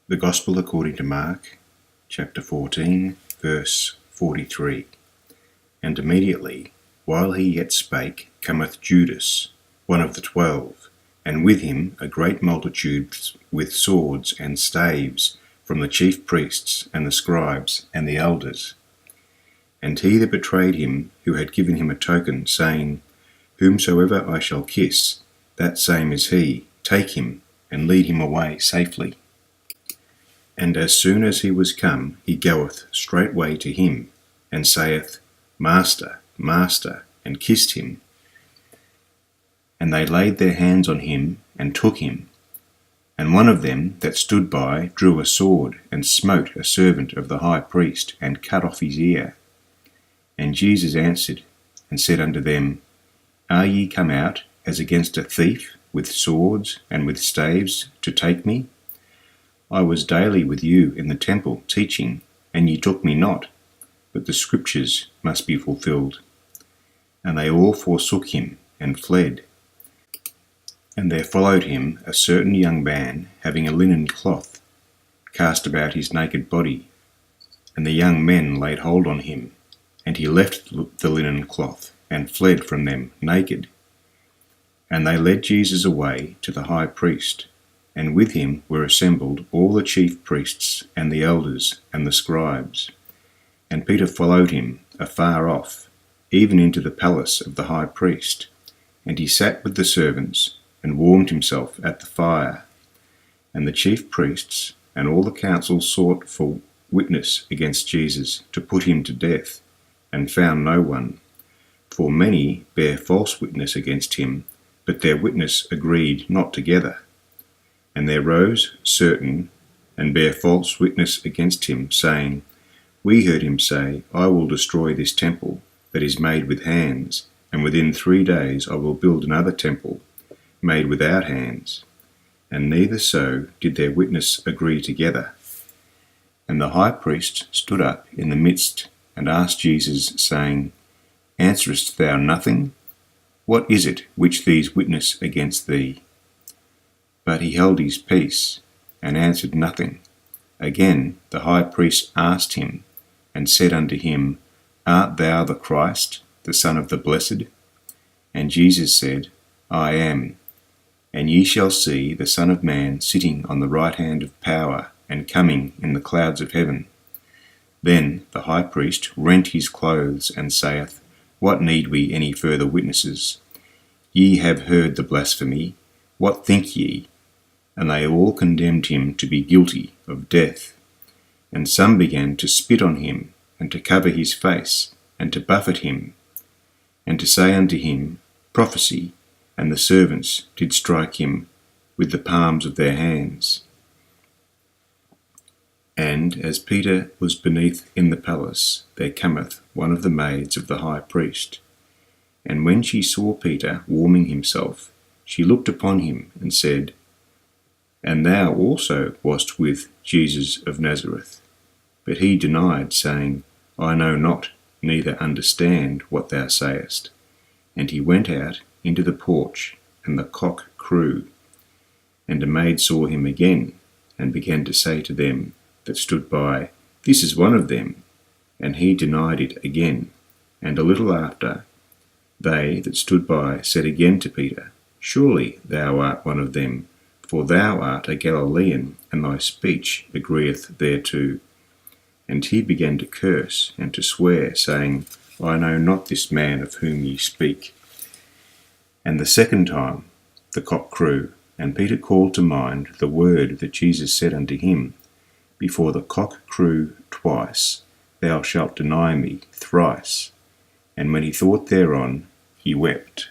The Gospel according to Mark, chapter 14, verse 43. And immediately, while he yet spake, cometh Judas, one of the 12, and with him a great multitude with swords and staves from the chief priests and the scribes and the elders. And he that betrayed him, who had given him a token, saying, Whomsoever I shall kiss, that same is he, take him, and lead him away safely. And as soon as he was come, he goeth straightway to him, and saith, Master, Master, and kissed him. And they laid their hands on him, and took him. And one of them that stood by drew a sword, and smote a servant of the high priest, and cut off his ear. And Jesus answered, and said unto them, Are ye come out as against a thief, with swords and with staves, to take me? I was daily with you in the temple teaching, and ye took me not, but the scriptures must be fulfilled. And they all forsook him, and fled. And there followed him a certain young man, having a linen cloth cast about his naked body. And the young men laid hold on him, and he left the linen cloth, and fled from them naked. And they led Jesus away to the high priest, and with him were assembled all the chief priests and the elders and the scribes. And Peter followed him afar off, even into the palace of the high priest. And he sat with the servants, and warmed himself at the fire. And the chief priests and all the council sought for witness against Jesus, to put him to death, and found no one. For many bare false witness against him, but their witness agreed not together. And there rose certain, and bare false witness against him, saying, We heard him say, I will destroy this temple that is made with hands, and within 3 days I will build another temple, made without hands. And neither so did their witness agree together. And the high priest stood up in the midst, and asked Jesus, saying, Answerest thou nothing? What is it which these witness against thee? But he held his peace, and answered nothing. Again the high priest asked him, and said unto him, Art thou the Christ, the Son of the Blessed? And Jesus said, I am. And ye shall see the Son of Man sitting on the right hand of power, and coming in the clouds of heaven. Then the high priest rent his clothes, and saith, What need we any further witnesses? Ye have heard the blasphemy. What think ye? And they all condemned him to be guilty of death. And some began to spit on him, and to cover his face, and to buffet him, and to say unto him, Prophesy. And the servants did strike him with the palms of their hands. And as Peter was beneath in the palace, there cometh one of the maids of the high priest. And when she saw Peter warming himself, she looked upon him, and said, And thou also wast with Jesus of Nazareth. But he denied, saying, I know not, neither understand what thou sayest. And he went out into the porch, and the cock crew. And a maid saw him again, and began to say to them that stood by, This is one of them. And he denied it again. And a little after, they that stood by said again to Peter, Surely thou art one of them, for thou art a Galilean, and thy speech agreeth thereto. And he began to curse and to swear, saying, I know not this man of whom ye speak. And the second time the cock crew, and Peter called to mind the word that Jesus said unto him, Before the cock crew twice, thou shalt deny me thrice. And when he thought thereon, he wept.